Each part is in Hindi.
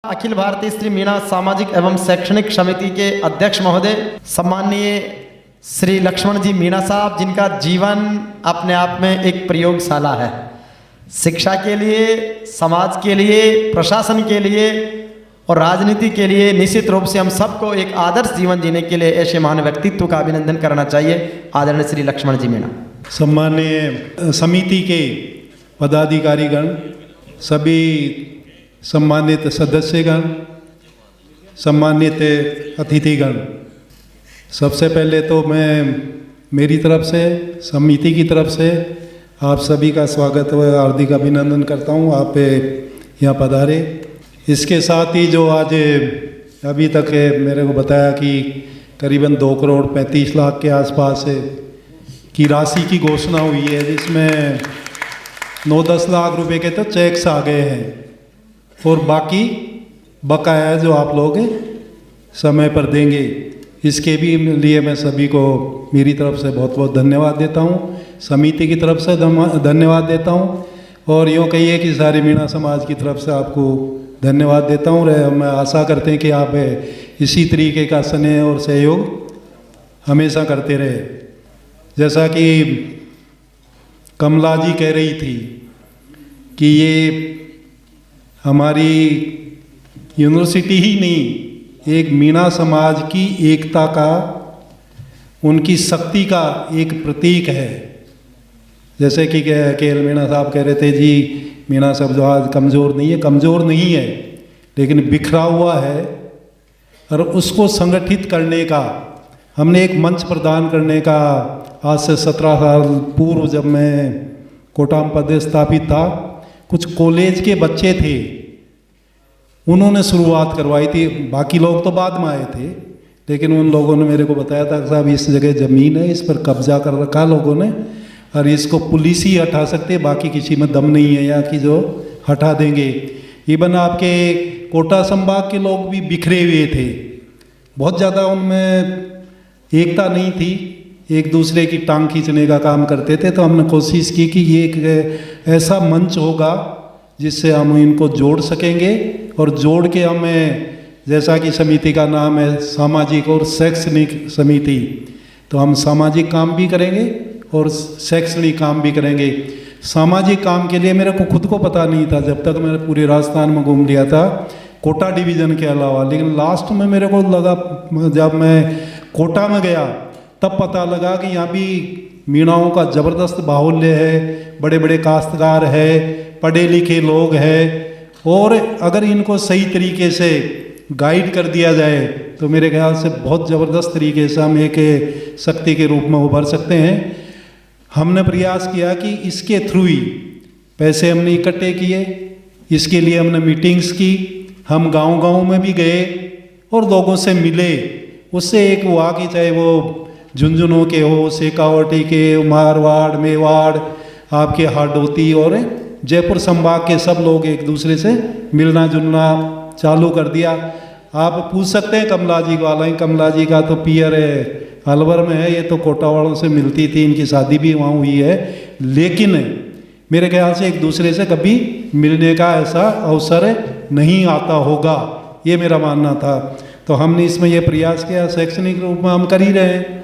अखिल भारतीय श्री मीणा सामाजिक एवं शैक्षणिक समिति के अध्यक्ष महोदय सम्माननीय श्री लक्ष्मण जी मीणा साहब, जिनका जीवन अपने आप में एक प्रयोगशाला है। शिक्षा के लिए, समाज के लिए, प्रशासन के लिए और राजनीति के लिए निश्चित रूप से हम सबको एक आदर्श जीवन जीने के लिए ऐसे महान व्यक्तित्व का अभिनंदन करना चाहिए। आदरणीय श्री लक्ष्मण जी मीणा। सम्माननीय समिति के पदाधिकारीगण, सभी सम्मानित सदस्यगण, सम्मानित अतिथिगण, सबसे पहले तो मैं मेरी तरफ से, समिति की तरफ से आप सभी का स्वागत व हार्दिक अभिनंदन करता हूँ। आप यहाँ पधारे। इसके साथ ही जो आज अभी तक मेरे को बताया कि करीबन 2 करोड़ 35 लाख के आसपास की राशि की घोषणा हुई है, जिसमें 9-10 लाख रुपए के तो चेक्स आ गए हैं और बाकी बकाया जो आप लोग समय पर देंगे, इसके भी लिए मैं सभी को मेरी तरफ से बहुत बहुत धन्यवाद देता हूँ, समिति की तरफ से धन्यवाद देता हूँ और यूँ कहिए कि सारे मीणा समाज की तरफ से आपको धन्यवाद देता हूँ। मैं आशा करते हैं कि आप इसी तरीके का स्नेह और सहयोग हमेशा करते रहे। जैसा कि कमला जी कह रही थी कि ये हमारी यूनिवर्सिटी ही नहीं, एक मीणा समाज की एकता का, उनकी शक्ति का एक प्रतीक है। जैसे कि केएल मीणा साहब कह रहे थे, जी मीणा शब्द आज कमज़ोर नहीं है, कमज़ोर नहीं है लेकिन बिखरा हुआ है और उसको संगठित करने का हमने एक मंच प्रदान करने का आज से 17 साल पूर्व जब मैं कोटा में पदस्थापित था, कुछ कॉलेज के बच्चे थे, उन्होंने शुरुआत करवाई थी। बाकी लोग तो बाद में आए थे, लेकिन उन लोगों ने मेरे को बताया था कि साहब इस जगह ज़मीन है, इस पर कब्जा कर रखा लोगों ने और इसको पुलिस ही हटा सकते, बाकी किसी में दम नहीं है यहाँ की जो हटा देंगे। इवन आपके कोटा संभाग के लोग भी बिखरे हुए थे, बहुत ज़्यादा उनमें एकता नहीं थी, एक दूसरे की टांग खींचने का काम करते थे। तो हमने कोशिश की कि ये एक ऐसा मंच होगा जिससे हम इनको जोड़ सकेंगे और जोड़ के हमें, जैसा कि समिति का नाम है सामाजिक और शैक्षणिक समिति, तो हम सामाजिक काम भी करेंगे और शैक्षणिक काम भी करेंगे। सामाजिक काम के लिए मेरे को खुद को पता नहीं था जब तक मैंने पूरे राजस्थान में घूम लिया था कोटा डिवीज़न के अलावा, लेकिन लास्ट में मेरे को लगा, जब मैं कोटा में गया तब पता लगा कि यहाँ भी मीणाओं का ज़बरदस्त बाहुल्य है, बड़े बड़े काश्तकार है, पढ़े लिखे लोग हैं और अगर इनको सही तरीके से गाइड कर दिया जाए तो मेरे ख्याल से बहुत ज़बरदस्त तरीके से हम एक शक्ति के रूप में उभर सकते हैं। हमने प्रयास किया कि इसके थ्रू ही पैसे हमने इकट्ठे किए, इसके लिए हमने मीटिंग्स की, हम गांव-गांव में भी गए और लोगों से मिले। उससे एक हुआ कि चाहे वो झुंझुनू के हो, शेखावाटी के, मारवाड़, मेवाड़, आपके हाडोती और जयपुर संभाग के सब लोग एक दूसरे से मिलना जुलना चालू कर दिया। आप पूछ सकते हैं कमला जी को, हालांकि कमला जी का तो पियर है अलवर में है, ये तो कोटा वालों से मिलती थी, इनकी शादी भी वहाँ हुई है, लेकिन मेरे ख्याल से एक दूसरे से कभी मिलने का ऐसा अवसर नहीं आता होगा, ये मेरा मानना था। तो हमने इसमें ये प्रयास किया, शैक्षणिक रूप में हम कर ही रहे हैं।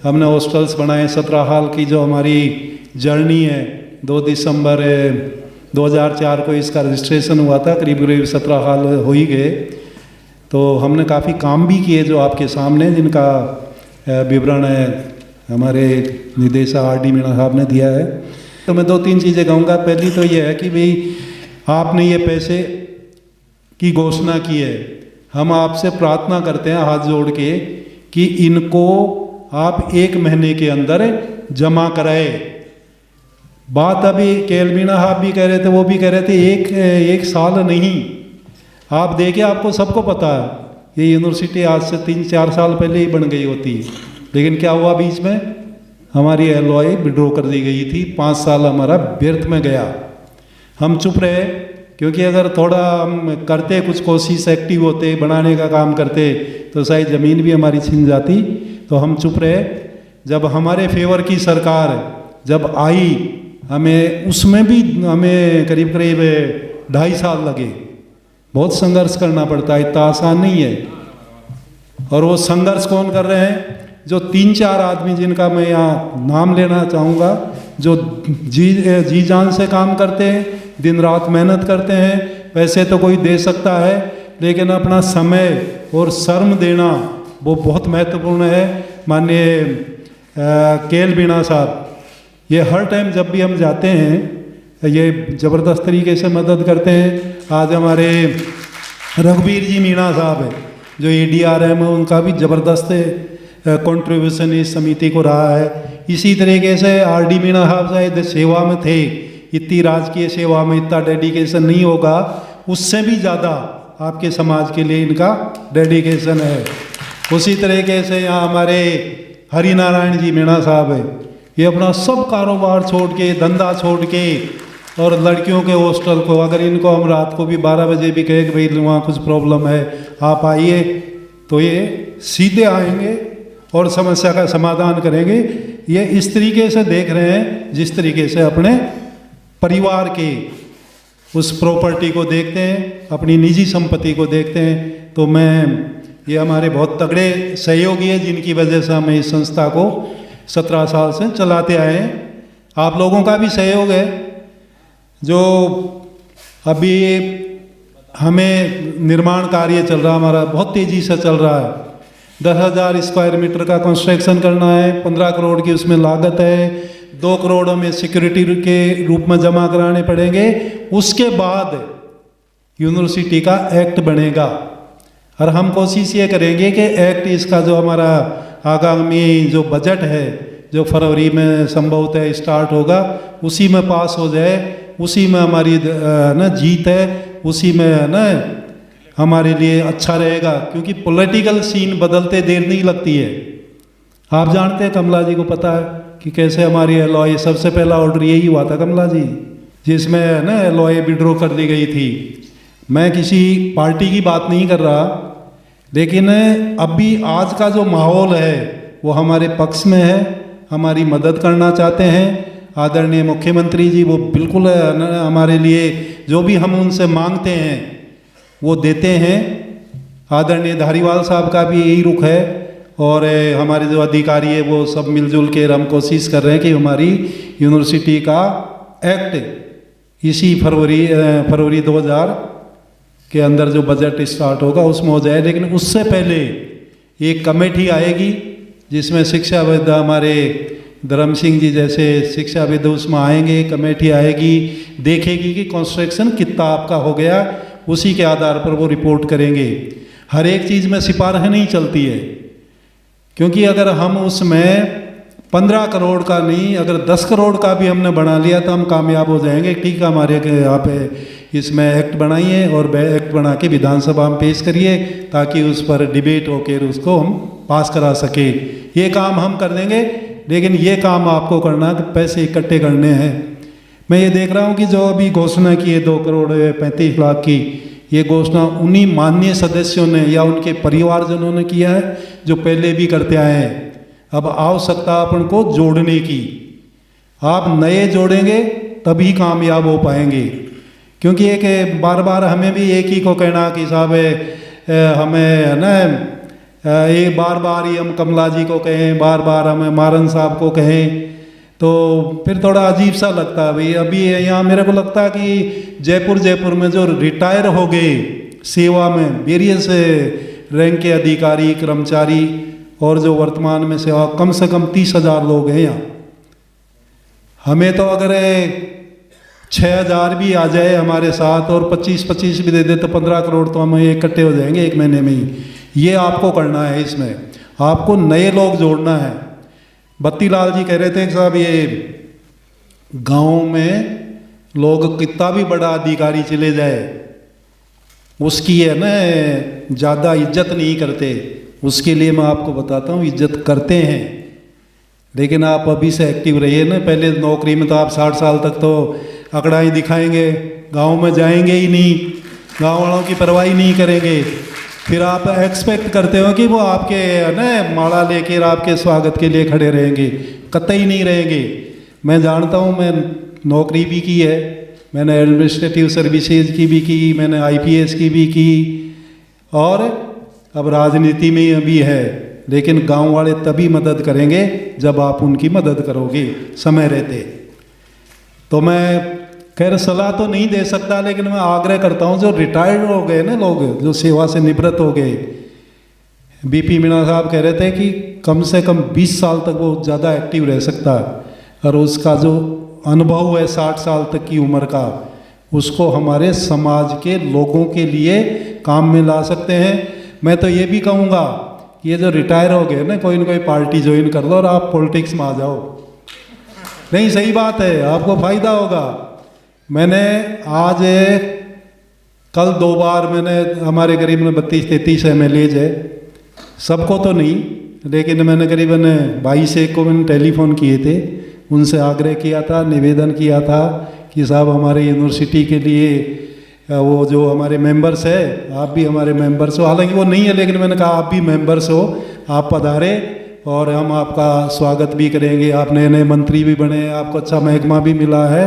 हमने हॉस्टल्स बनाए, 17 साल की जो हमारी जर्नी है, 2 दिसंबर 2004 को इसका रजिस्ट्रेशन हुआ था, करीब करीब 17 साल हो ही गए। तो हमने काफ़ी काम भी किए जो आपके सामने, जिनका विवरण हमारे निदेशक आर.डी. मीणा साहब ने दिया है। तो मैं 2-3 चीज़ें कहूँगा। पहली तो ये है कि भाई आपने ये पैसे की घोषणा की है, हम आपसे प्रार्थना करते हैं हाथ जोड़ के कि इनको आप 1 महीने के अंदर जमा कराए। बात अभी केएल मीणा साहब भी कह रहे थे, वो भी कह रहे थे एक साल नहीं, आप देखिए, आपको सबको पता है ये यूनिवर्सिटी आज से 3-4 साल पहले ही बन गई होती, लेकिन क्या हुआ बीच में, हमारी एलओआई विड्रॉ कर दी गई थी, 5 साल हमारा व्यर्थ में गया। हम चुप रहे क्योंकि अगर थोड़ा हम करते, कुछ कोशिश एक्टिव होते, बनाने का काम करते तो शायद ज़मीन भी हमारी छिन जाती। तो हम चुप रहे। जब हमारे फेवर की सरकार जब आई, हमें उसमें भी हमें करीब करीब 2.5 साल लगे बहुत संघर्ष करना पड़ता है, इतना आसान नहीं है। और वो संघर्ष कौन कर रहे हैं? जो 3-4 आदमी जिनका मैं यहाँ नाम लेना चाहूँगा, जो जी जान से काम करते हैं, दिन रात मेहनत करते हैं। पैसे तो कोई दे सकता है, लेकिन अपना समय और श्रम देना वो बहुत महत्वपूर्ण है। माननीय केएल मीणा साहब, ये हर टाइम जब भी हम जाते हैं ये ज़बरदस्त तरीके से मदद करते हैं। आज हमारे रघुवीर जी मीणा साहब है जो ADRM है, उनका भी ज़बरदस्त कंट्रीब्यूशन इस समिति को रहा है। इसी तरीके से RD मीणा साहब शायद सेवा में थे, इतनी राजकीय सेवा में इतना डेडिकेशन नहीं होगा, उससे भी ज़्यादा आपके समाज के लिए इनका डेडिकेशन है। उसी तरीके से यहाँ हमारे हरिनारायण जी मीणा साहब है, ये अपना सब कारोबार छोड़ के, धंधा छोड़ के, और लड़कियों के हॉस्टल को, अगर इनको हम रात को भी 12 बजे भी कहें कि भाई वहाँ कुछ प्रॉब्लम है आप आइए, तो ये सीधे आएंगे और समस्या का समाधान करेंगे। ये इस तरीके से देख रहे हैं जिस तरीके से अपने परिवार के उस प्रॉपर्टी को देखते हैं, अपनी निजी संपत्ति को देखते हैं। तो मैं, ये हमारे बहुत तगड़े सहयोगी हैं जिनकी वजह से हम इस संस्था को 17 साल से चलाते आए हैं। आप लोगों का भी सहयोग है। जो अभी हमें निर्माण कार्य चल रहा, हमारा बहुत तेज़ी से चल रहा है। 10,000 स्क्वायर मीटर का कंस्ट्रक्शन करना है, 15 करोड़ की उसमें लागत है, 2 करोड़ हमें सिक्योरिटी के रूप में जमा कराने पड़ेंगे। उसके बाद यूनिवर्सिटी का एक्ट बनेगा और हम कोशिश ये करेंगे कि एक्ट, इसका जो हमारा आगामी जो बजट है जो फरवरी में संभवतः स्टार्ट होगा, उसी में पास हो जाए। उसी में हमारी ना जीत है, उसी में ना हमारे लिए अच्छा रहेगा, क्योंकि पॉलिटिकल सीन बदलते देर नहीं लगती है। आप जानते हैं, कमला जी को पता है कि कैसे हमारी एलॉय, सबसे पहला ऑर्डर यही हुआ था कमला जी, जिसमें ना एलॉय विड्रॉ कर दी गई थी। मैं किसी पार्टी की बात नहीं कर रहा, लेकिन अभी आज का जो माहौल है वो हमारे पक्ष में है, हमारी मदद करना चाहते हैं। आदरणीय मुख्यमंत्री जी वो बिल्कुल हमारे लिए जो भी हम उनसे मांगते हैं वो देते हैं। आदरणीय धारीवाल साहब का भी यही रुख है, और हमारे जो अधिकारी है वो सब मिलजुल के हम कोशिश कर रहे हैं कि हमारी यूनिवर्सिटी का एक्ट इसी फरवरी 2000 के अंदर जो बजट स्टार्ट होगा उसमें हो जाए। लेकिन उससे पहले एक कमेटी आएगी जिसमें शिक्षाविद, हमारे धर्म सिंह जी जैसे शिक्षाविद उसमें आएंगे, कमेटी आएगी, देखेगी कि कंस्ट्रक्शन कितना आपका हो गया, उसी के आधार पर वो रिपोर्ट करेंगे। हर एक चीज़ में सिफारिश नहीं चलती है, क्योंकि अगर हम उसमें 15 करोड़ का नहीं, अगर 10 करोड़ का भी हमने बना लिया तो हम कामयाब हो जाएंगे। ठीक है, हमारे यहाँ पे इसमें एक्ट बनाइए और एक्ट बना के विधानसभा में पेश करिए ताकि उस पर डिबेट होकर उसको हम पास करा सके। ये काम हम कर देंगे, लेकिन ये काम आपको करना कि पैसे इकट्ठे करने हैं। मैं ये देख रहा हूँ कि जो अभी घोषणा की है 2 करोड़ 35 लाख की, ये घोषणा उन्हीं माननीय सदस्यों ने या उनके परिवारजनों ने किया है जो पहले भी करते आए हैं। अब आवश्यकता अपन को जोड़ने की, आप नए जोड़ेंगे तभी कामयाब हो पाएंगे। क्योंकि एक बार बार हमें भी एक ही को कहना कि साहब हमें ना ये बार बार ही हम कमला जी को कहें, बार बार हमें मारन साहब को कहें, तो फिर थोड़ा अजीब सा लगता है। भाई अभी यहाँ मेरे को लगता है कि जयपुर में जो रिटायर हो गए सेवा में, वेरियस रैंक के अधिकारी कर्मचारी, और जो वर्तमान में सेवा, कम से कम 30,000 लोग हैं यहाँ। हमें तो अगर 6,000 भी आ जाए हमारे साथ और 25 भी दे दे तो 15 करोड़ तो हम इकट्ठे हो जाएंगे एक महीने में ही। ये आपको करना है, इसमें आपको नए लोग जोड़ना है। बत्तीलाल जी कह रहे थे कि साहब ये गाँव में लोग कितना भी बड़ा अधिकारी चले जाए उसकी है ना ज़्यादा इज्जत नहीं करते। उसके लिए मैं आपको बताता हूँ, इज्जत करते हैं, लेकिन आप अभी से एक्टिव रहिए ना। पहले नौकरी में तो आप 60 साल तक तो अकड़ा ही दिखाएंगे, गांव में जाएंगे ही नहीं, गांव वालों की परवाही नहीं करेंगे। फिर आप एक्सपेक्ट करते हो कि वो आपके ना माला लेकर आपके स्वागत के लिए खड़े रहेंगे, कतई नहीं रहेंगे। मैं जानता हूँ, मैं नौकरी भी की है, मैंने एडमिनिस्ट्रेटिव सर्विसेज की भी की, मैंने IPS की भी की, और अब राजनीति में अभी है। लेकिन गांव वाले तभी मदद करेंगे जब आप उनकी मदद करोगे समय रहते। तो मैं खैर सलाह तो नहीं दे सकता, लेकिन मैं आग्रह करता हूं, जो रिटायर्ड हो गए ना लोग, जो सेवा से निवृत्त हो गए, BP मीणा साहब कह रहे थे कि कम से कम 20 साल तक वो ज़्यादा एक्टिव रह सकता है, और उसका जो अनुभव है 60 साल तक की उम्र का, उसको हमारे समाज के लोगों के लिए काम में ला सकते हैं। मैं तो ये भी कहूँगा कि ये जो रिटायर हो गए ना, कोई ना कोई पार्टी ज्वाइन कर लो और आप पॉलिटिक्स में आ जाओ। नहीं, सही बात है, आपको फायदा होगा। मैंने आज कल 2 बार मैंने, हमारे करीब में 32-33 MLAs है, सबको तो नहीं, लेकिन मैंने करीबन 22-1 को मैंने टेलीफोन किए थे, उनसे आग्रह किया था, निवेदन किया था कि साहब हमारे यूनिवर्सिटी के लिए वो जो हमारे मेंबर्स है, आप भी हमारे मेंबर्स हो। हालांकि वो नहीं है, लेकिन मैंने कहा आप भी मेंबर्स हो, आप पधारे और हम आपका स्वागत भी करेंगे। आप नए नए मंत्री भी बने, आपको अच्छा महकमा भी मिला है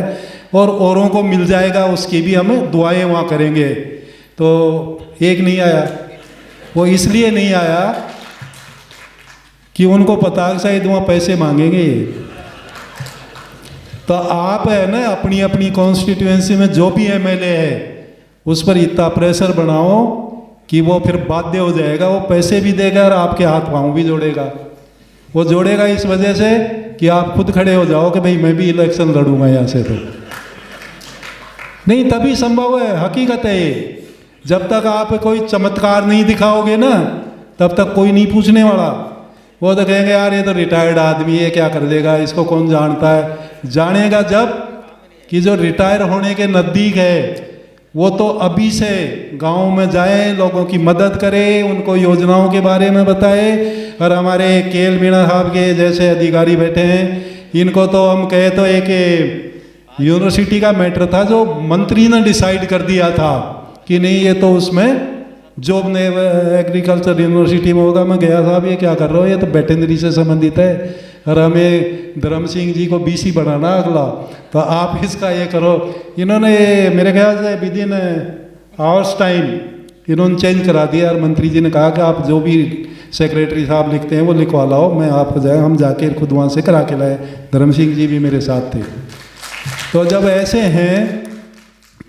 और औरों को मिल जाएगा, उसकी भी हम दुआएं वहाँ करेंगे। तो एक नहीं आया, वो इसलिए नहीं आया कि उनको पता है शायद वहाँ पैसे मांगेंगे। तो आप है ना, अपनी अपनी कॉन्स्टिट्यूएंसी में जो भी MLA है उस पर इतना प्रेशर बनाओ कि वो फिर बाध्य हो जाएगा, वो पैसे भी देगा और आपके हाथ पाँव भी जोड़ेगा। वो जोड़ेगा इस वजह से कि आप खुद खड़े हो जाओ कि भाई मैं भी इलेक्शन लड़ूंगा यहाँ से। तो नहीं, तभी संभव है, हकीकत है ये। जब तक आप कोई चमत्कार नहीं दिखाओगे ना, तब तक कोई नहीं पूछने वाला। वो तो कहेंगे यार ये तो रिटायर्ड आदमी है, क्या कर देगा, इसको कौन जानता है। जानेगा जब कि जो रिटायर होने के नज़दीक है वो तो अभी से गांव में जाए, लोगों की मदद करे, उनको योजनाओं के बारे में बताए। और हमारे KL मीणा साहब के जैसे अधिकारी बैठे हैं, इनको तो हम कहे तो एक यूनिवर्सिटी का मैटर था जो मंत्री ने डिसाइड कर दिया था कि नहीं ये तो उसमें जॉब ने एग्रीकल्चर यूनिवर्सिटी में होगा। मैं गया साहब ये क्या कर रहे हो, ये तो वेटरनरी से संबंधित है और हमें धर्म सिंह जी को BC बनाना अगला, तो आप इसका ये करो। इन्होंने मेरे ख्याल से विद इन आवर्स टाइम इन्होंने चेंज करा दिया और मंत्री जी ने कहा कि आप जो भी सेक्रेटरी साहब लिखते हैं वो लिखवा लाओ, मैं आपको जाए, हम जाके खुद वहाँ से करा के लाए। धर्म सिंह जी भी मेरे साथ थे। तो जब ऐसे हैं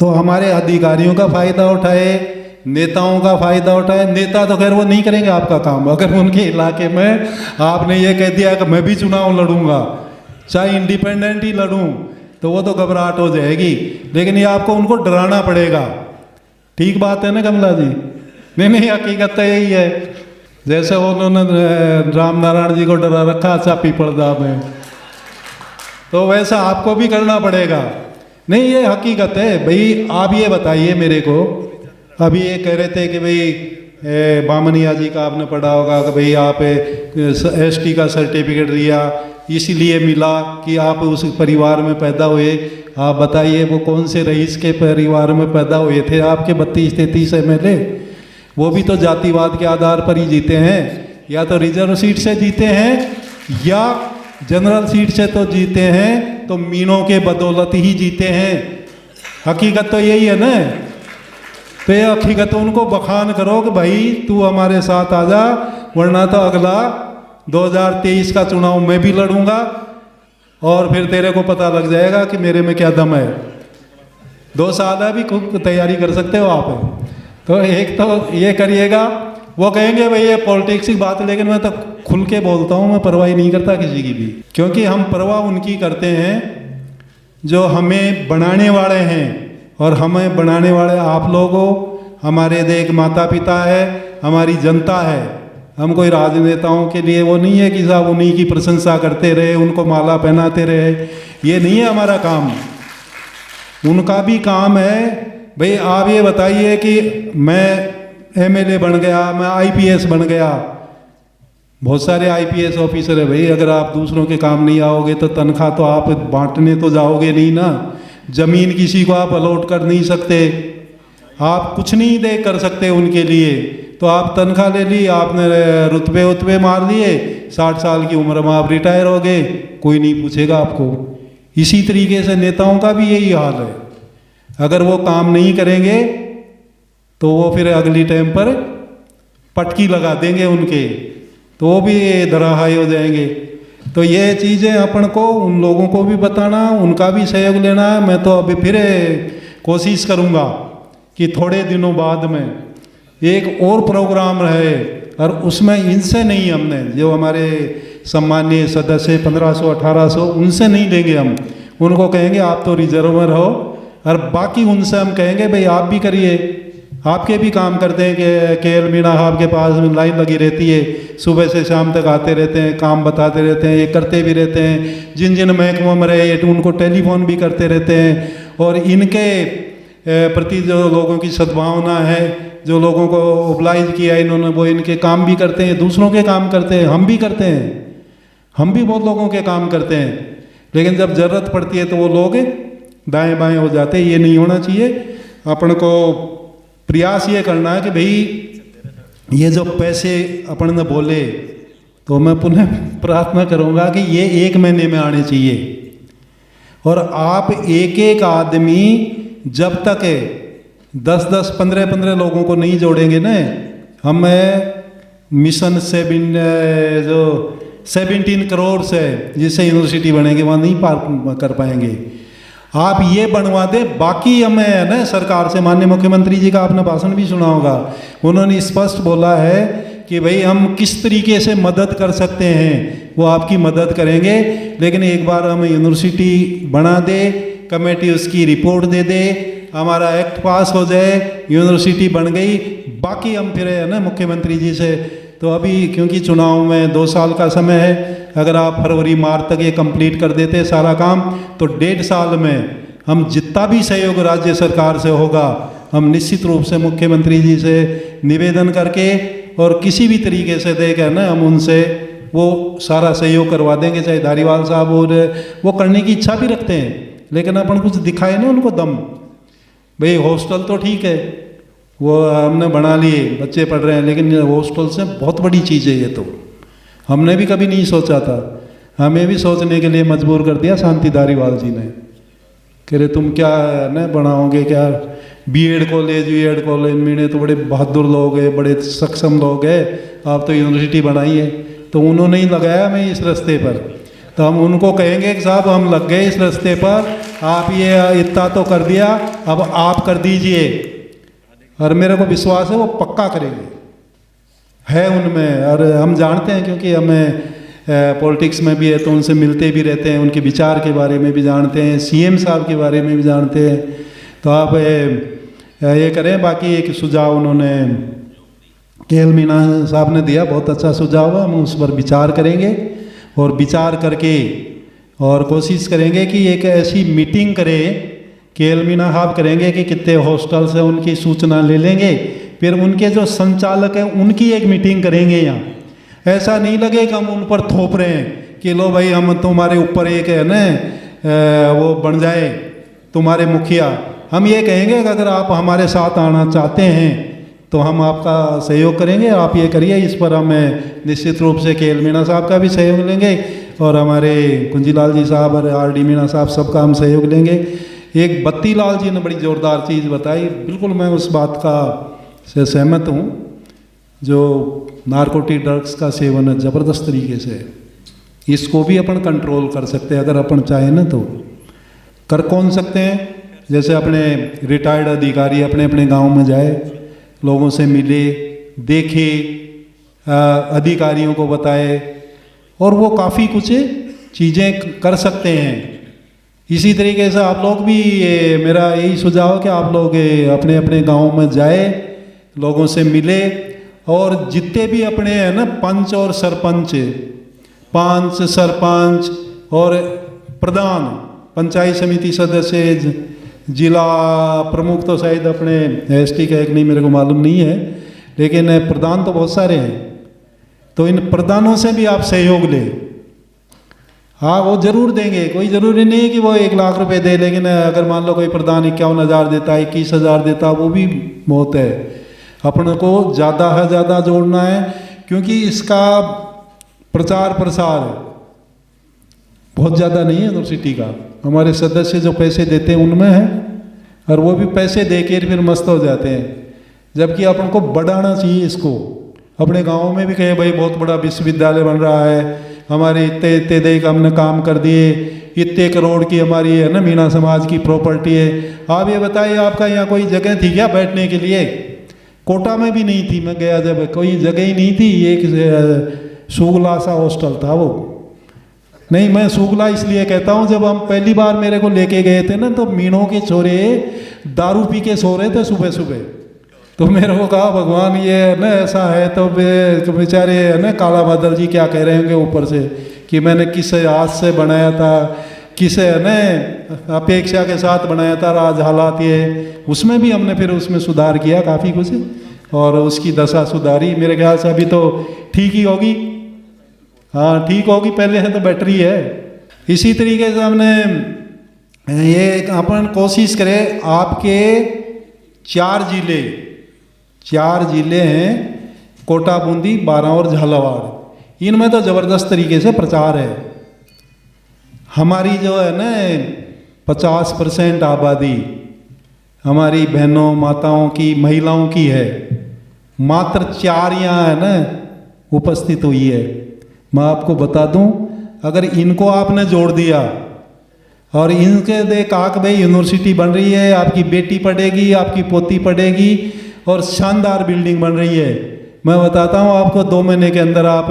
तो हमारे अधिकारियों का फ़ायदा उठाए, नेताओं का फ़ायदा उठाए। नेता तो खैर वो नहीं करेंगे आपका काम। अगर उनके इलाके में आपने ये कह दिया कि मैं भी चुनाव लड़ूंगा, चाहे इंडिपेंडेंट ही लड़ूं, तो वो तो घबराहट हो जाएगी। लेकिन ये आपको उनको डराना पड़ेगा। ठीक बात है ना कमला जी? नहीं, हकीकत तो यही है। जैसे उन्होंने राम नारायण जी को डरा रखा अच्छा पीपलदा में, तो वैसा आपको भी करना पड़ेगा। नहीं, ये हकीकत है भाई। आप ये बताइए मेरे को, अभी ये कह रहे थे कि भाई बामनिया जी का आपने पढ़ा होगा कि भाई आप ST का सर्टिफिकेट दिया इसीलिए मिला कि आप उस परिवार में पैदा हुए। आप बताइए वो कौन से रईस के परिवार में पैदा हुए थे आपके 32-33 MLA? वो भी तो जातिवाद के आधार पर ही जीते हैं, या तो रिजर्व सीट से जीते हैं या जनरल सीट से तो जीते हैं, तो मीनों के बदौलत ही जीते हैं। हकीकत तो यही है ना। तो ये हकीकत उनको बखान करो कि भाई तू हमारे साथ आ जा, वरना तो अगला 2023 का चुनाव मैं भी लड़ूंगा और फिर तेरे को पता लग जाएगा कि मेरे में क्या दम है। 2 साल है, भी खूब तैयारी कर सकते हो आप। तो एक तो ये करिएगा। वो कहेंगे भाई ये पॉलिटिक्स की बात है, लेकिन मैं तो खुल के बोलता हूँ, मैं परवाह नहीं करता किसी की भी, क्योंकि हम परवाह उनकी करते हैं जो हमें बनाने वाले हैं। और हमें बनाने वाले आप लोग हो, हमारे देश माता पिता है, हमारी जनता है। हम कोई राजनेताओं के लिए वो नहीं है कि साहब उन्हीं की प्रशंसा करते रहे, उनको माला पहनाते रहे। ये नहीं है हमारा काम। उनका भी काम है भाई। आप ये बताइए कि मैं MLA बन गया, मैं IPS बन गया, बहुत सारे IPS ऑफिसर है भाई। अगर आप दूसरों के काम नहीं आओगे तो तनख्वाह तो आप बांटने तो जाओगे नहीं ना। जमीन किसी को आप अलॉट कर नहीं सकते, आप कुछ नहीं दे कर सकते उनके लिए। तो आप तनख्वाह ले ली, आपने रुतबे मार लिए, 60 साल की उम्र में आप रिटायर हो गए, कोई नहीं पूछेगा आपको। इसी तरीके से नेताओं का भी यही हाल है। अगर वो काम नहीं करेंगे तो वो फिर अगली टाइम पर पटकी लगा देंगे उनके, तो वो भी धराशायी हो जाएंगे। तो ये चीज़ें अपन को उन लोगों को भी बताना, उनका भी सहयोग लेना है। मैं तो अभी फिर कोशिश करूँगा कि थोड़े दिनों बाद में एक और प्रोग्राम रहे, और उसमें इनसे नहीं, हमने जो हमारे सम्मानीय सदस्य 1500 1800 उनसे नहीं लेंगे हम, उनको कहेंगे आप तो रिजर्व में रहो, और बाकी उनसे हम कहेंगे भाई आप भी करिए, आपके भी काम करते हैं कि केएल मीणा आपके पास लाइन लगी रहती है, सुबह से शाम तक आते रहते हैं, काम बताते रहते हैं, ये करते भी रहते हैं, जिन जिन महकमों में रहे उनको टेलीफोन भी करते रहते हैं, और इनके प्रति जो लोगों की सद्भावना है, जो लोगों को ओबलाइज किया इन्होंने, वो इनके काम भी करते हैं, दूसरों के काम करते हैं, हम भी करते हैं, हम भी बहुत लोगों के काम करते हैं, लेकिन जब ज़रूरत पड़ती है तो वो लोग दाएं बाएं हो जाते हैं। ये नहीं होना चाहिए। अपन को प्रयास ये करना है कि भाई ये जो पैसे अपन ने बोले, तो मैं पुनः प्रार्थना करूँगा कि ये 1 महीने में आने चाहिए, और आप एक एक आदमी जब तक 10-10 15-15 लोगों को नहीं जोड़ेंगे ना, हम मिशन 17 करोड़ से जिससे यूनिवर्सिटी बनेगी वहाँ नहीं पार कर पाएंगे। आप ये बनवा दें, बाकी हमें है ना सरकार से, माननीय मुख्यमंत्री जी का आपने भाषण भी सुना होगा, उन्होंने स्पष्ट बोला है कि भाई हम किस तरीके से मदद कर सकते हैं, वो आपकी मदद करेंगे, लेकिन एक बार हम यूनिवर्सिटी बना दे, कमेटी उसकी रिपोर्ट दे दे, हमारा एक्ट पास हो जाए, यूनिवर्सिटी बन गई, बाकी हम फिर है ना मुख्यमंत्री जी से। तो अभी क्योंकि चुनाव में 2 साल का समय है, अगर आप फरवरी मार्च तक ये कंप्लीट कर देते सारा काम, तो 1.5 साल में हम जितना भी सहयोग राज्य सरकार से होगा, हम निश्चित रूप से मुख्यमंत्री जी से निवेदन करके और किसी भी तरीके से देकर ना हम उनसे वो सारा सहयोग करवा देंगे। चाहे धारीवाल साहब और वो करने की इच्छा भी रखते हैं, लेकिन अपन कुछ दिखाए ना उनको दम। भाई हॉस्टल तो ठीक है, वो हमने बना लिए, बच्चे पढ़ रहे हैं, लेकिन हॉस्टल से बहुत बड़ी चीज़ है ये, तो हमने भी कभी नहीं सोचा था, हमें भी सोचने के लिए मजबूर कर दिया शांति धारीवाल जी ने। कह रहे तुम क्या न बनाओगे क्या, बीएड कॉलेज वीएड कॉलेज, मेरे तो बड़े बहादुर लोग हैं, बड़े सक्षम लोग हैं, आप तो यूनिवर्सिटी बनाई है। तो उन्होंने ही लगाया हमें इस रास्ते पर, तो हम उनको कहेंगे कि साहब हम लग गए इस रास्ते पर, आप ये इतना तो कर दिया, अब आप कर दीजिए, और मेरे को विश्वास है वो पक्का करेंगे, है उनमें। और हम जानते हैं क्योंकि हमें पॉलिटिक्स में भी है तो उनसे मिलते भी रहते हैं, उनके विचार के बारे में भी जानते हैं, सीएम साहब के बारे में भी जानते हैं। तो आप ये करें। बाकी एक सुझाव उन्होंने केएल मीणा साहब ने दिया, बहुत अच्छा सुझाव है, हम उस पर विचार करेंगे, और विचार करके और कोशिश करेंगे कि एक ऐसी मीटिंग करें, केएल मीणा साहब करेंगे कि कितने हॉस्टल से उनकी सूचना ले लेंगे, फिर उनके जो संचालक हैं उनकी एक मीटिंग करेंगे यहाँ। ऐसा नहीं लगे कि हम उन पर थोप रहे हैं कि लो भाई हम तुम्हारे ऊपर एक है ना वो बन जाए तुम्हारे मुखिया। हम ये कहेंगे कि अगर आप हमारे साथ आना चाहते हैं तो हम आपका सहयोग करेंगे, आप ये करिए। इस पर हम निश्चित रूप से केएल मीणा साहब का भी सहयोग लेंगे, और हमारे कुंजीलाल जी साहब और आरडी मीणा साहब सबका हम सहयोग लेंगे। एक बत्ती लाल जी ने बड़ी ज़ोरदार चीज़ बताई, बिल्कुल मैं उस बात का से सहमत हूँ। जो नारकोटिक ड्रग्स का सेवन है ज़बरदस्त तरीके से, इसको भी अपन कंट्रोल कर सकते हैं अगर अपन चाहें ना, तो कर कौन सकते हैं। जैसे अपने रिटायर्ड अधिकारी अपने अपने गांव में जाए, लोगों से मिले, देखे, अधिकारियों को बताए, और वो काफ़ी कुछ चीज़ें कर सकते हैं। इसी तरीके से आप लोग भी, मेरा यही सुझाव है कि आप लोग अपने अपने गांव में जाए, लोगों से मिले, और जितने भी अपने हैं ना पंच और सरपंच, पांच सरपंच और प्रधान, पंचायत समिति सदस्य, जिला प्रमुख तो शायद अपने एसटी का एक नहीं, मेरे को मालूम नहीं है, लेकिन प्रधान तो बहुत सारे हैं। तो इन प्रधानों से भी आप सहयोग लें। हाँ, वो जरूर देंगे, कोई ज़रूरी नहीं कि वो 1 लाख रुपए दे, लेकिन अगर मान लो कोई प्रधान 51,000 देता, 21,000 देता, वो भी बहुत है। अपन को ज़्यादा है ज़्यादा जोड़ना है, क्योंकि इसका प्रचार प्रसार बहुत ज़्यादा नहीं है यूनिवर्सिटी का। हमारे सदस्य जो पैसे देते हैं उनमें है, और वो भी पैसे दे के फिर मस्त हो जाते हैं। जबकि अपन को बढ़ाना चाहिए इसको। अपने गांव में भी कहे भाई बहुत बड़ा विश्वविद्यालय बन रहा है, हमारे इतने इतने दे का हमने काम कर दिए, इतने करोड़ की हमारी है ना मीणा समाज की प्रॉपर्टी है। आप ये बताइए आपका यहाँ कोई जगह थी क्या बैठने के लिए? कोटा में भी नहीं थी, मैं गया जब कोई जगह ही नहीं थी। एक सुगला सा हॉस्टल था वो। नहीं, मैं सुगला इसलिए कहता हूँ, जब हम पहली बार मेरे को लेके गए थे ना तो मीणों के छोरे दारू पी के सो रहे थे सुबह सुबह। तो मेरे को कहा भगवान ये है ना ऐसा है तो बेचारे है ना काला बादल जी क्या कह रहे होंगे ऊपर से कि मैंने किस हाथ से बनाया था, किस है ना अपेक्षा के साथ बनाया था, आज हालात ये। उसमें भी हमने फिर उसमें सुधार किया काफ़ी कुछ और उसकी दशा सुधारी। मेरे ख्याल से अभी तो ठीक ही होगी। हाँ ठीक होगी, पहले है तो बैटरी है। इसी तरीके से हमने ये अपन कोशिश करें, आपके 4 जिले हैं, कोटा, बूंदी, बारां और झालावाड़। इनमें तो ज़बरदस्त तरीके से प्रचार है। हमारी जो है ना 50% आबादी हमारी बहनों माताओं की महिलाओं की है, मात्र 4 यहाँ है ना उपस्थित हुई है। मैं आपको बता दूं, अगर इनको आपने जोड़ दिया और इनके देख आक भाई यूनिवर्सिटी बन रही है, आपकी बेटी पढ़ेगी, आपकी पोती पढ़ेगी और शानदार बिल्डिंग बन रही है। मैं बताता हूँ आपको 2 महीने के अंदर आप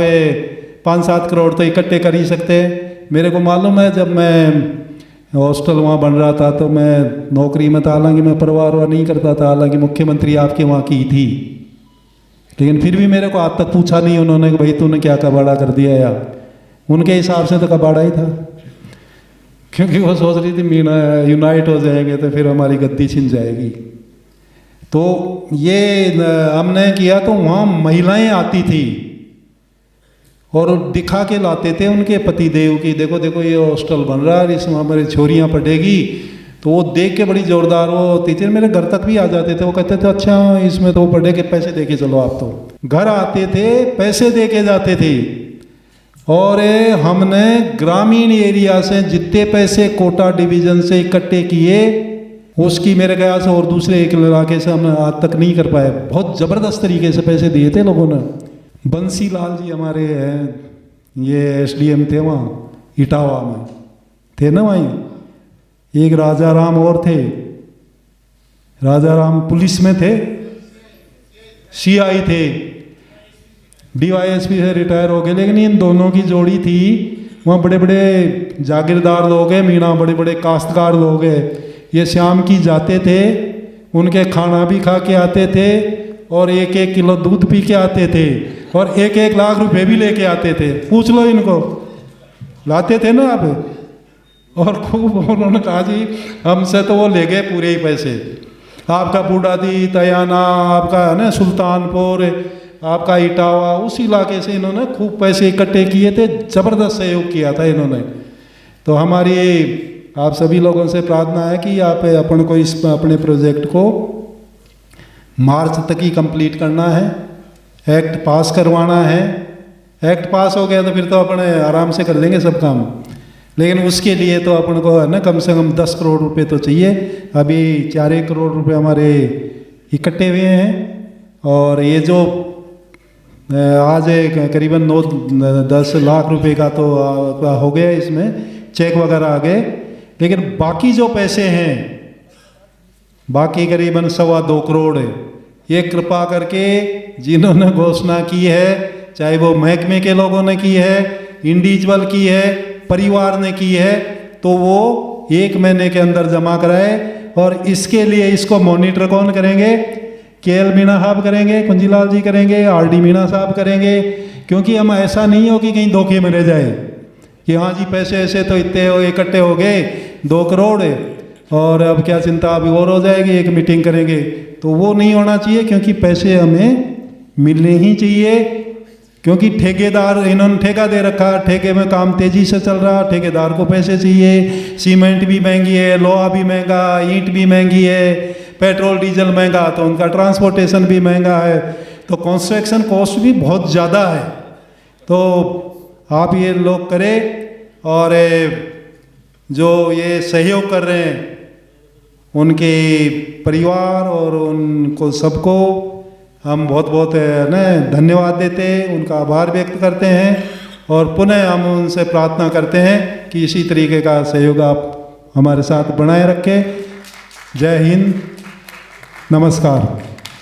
5-7 करोड़ तो इकट्ठे कर ही सकते हैं। मेरे को मालूम है, जब मैं हॉस्टल वहाँ बन रहा था तो मैं नौकरी में था, हालांकि मैं परिवार नहीं करता था, हालांकि मुख्यमंत्री आपके वहाँ की थी, लेकिन फिर भी मेरे को आज तक पूछा नहीं उन्होंने कि भाई तूने क्या कबाड़ा कर दिया यार। उनके हिसाब से तो कबाड़ा ही था, क्योंकि वो सोच रही थी मीणा यूनाइट हो जाएंगे तो फिर हमारी गद्दी छिन जाएगी। तो ये हमने किया तो वहाँ महिलाएं आती थी और दिखा के लाते थे उनके पतिदेव की, देखो देखो ये हॉस्टल बन रहा है, इसमें हमारी छोरियाँ पढ़ेगी। तो वो देख के बड़ी जोरदार वो टीचर मेरे घर तक भी आ जाते थे। वो कहते थे अच्छा इसमें तो पढ़े के पैसे दे के चलो। आप तो घर आते थे, पैसे दे के जाते थे। और हमने ग्रामीण एरिया से जितने पैसे कोटा डिवीज़न से इकट्ठे किए, उसकी मेरे ख्याल से और दूसरे एक इलाके से हम आज तक नहीं कर पाए। बहुत ज़बरदस्त तरीके से पैसे दिए थे लोगों ने। बंसी लाल जी हमारे हैं, ये SDM थे वहाँ इटावा में, थे ना वहीं। एक राजा राम और थे, राजा राम पुलिस में थे, CI थे, DYSP से रिटायर हो गए। लेकिन इन दोनों की जोड़ी थी, वहाँ बड़े बड़े जागीरदार लोग हैं, मीणा बड़े बड़े काश्तकार लोग हैं। ये शाम की जाते थे, उनके खाना भी खा के आते थे और 1-1 किलो दूध पी के आते थे और 1-1 लाख रुपए भी लेके आते थे। पूछ लो इनको, लाते थे ना आप। और खूब उन्होंने कहा जी हमसे तो वो ले गए पूरे ही पैसे। आपका बूढ़ादी, तयाना, आपका है ना सुल्तानपुर, आपका इटावा, उस इलाके से इन्होंने खूब पैसे इकट्ठे किए थे। ज़बरदस्त सहयोग किया था इन्होंने। तो हमारी आप सभी लोगों से प्रार्थना है कि आप अपन को इस अपने प्रोजेक्ट को मार्च तक ही कंप्लीट करना है, एक्ट पास करवाना है। एक्ट पास हो गया तो फिर तो अपने आराम से कर देंगे सब काम। लेकिन उसके लिए तो अपन को है ना कम से कम 10 करोड़ रुपए तो चाहिए। अभी 4 करोड़ रुपए हमारे इकट्ठे हुए हैं और ये जो आज करीबन 9-10 लाख रुपए का तो हो गया, इसमें चेक वगैरह आ गए। लेकिन बाकी जो पैसे हैं, बाकी करीबन 2.25 करोड़ है, ये कृपा करके जिन्होंने घोषणा की है, चाहे वो महकमे के लोगों ने की है, इंडिविजुअल की है, परिवार ने की है, तो वो 1 महीने के अंदर जमा कराए। और इसके लिए इसको मॉनिटर कौन करेंगे? KL मीणा साहब करेंगे, कुंजीलाल जी करेंगे, RD मीणा साहब करेंगे। क्योंकि हम ऐसा नहीं हो कि कहीं धोखे में रह जाए कि हाँ जी पैसे ऐसे तो इतने इकट्ठे हो गए 2 करोड़ और अब क्या चिंता अभी और हो जाएगी, एक मीटिंग करेंगे। तो वो नहीं होना चाहिए, क्योंकि पैसे हमें मिलने ही चाहिए। क्योंकि ठेकेदार, इन्होंने ठेका दे रखा, ठेके में काम तेज़ी से चल रहा, ठेकेदार को पैसे चाहिए। सीमेंट भी महंगी है, लोहा भी महंगा, ईंट भी महंगी है, पेट्रोल डीजल महंगा, तो उनका ट्रांसपोर्टेशन भी महंगा है, तो कंस्ट्रक्शन कॉस्ट भी बहुत ज़्यादा है। तो आप ये लोग करें और जो ये सहयोग कर रहे हैं उनके परिवार और उनको सबको हम बहुत बहुत धन्यवाद देते हैं, उनका आभार व्यक्त करते हैं और पुनः हम उनसे प्रार्थना करते हैं कि इसी तरीके का सहयोग आप हमारे साथ बनाए रखें। जय हिंद, नमस्कार।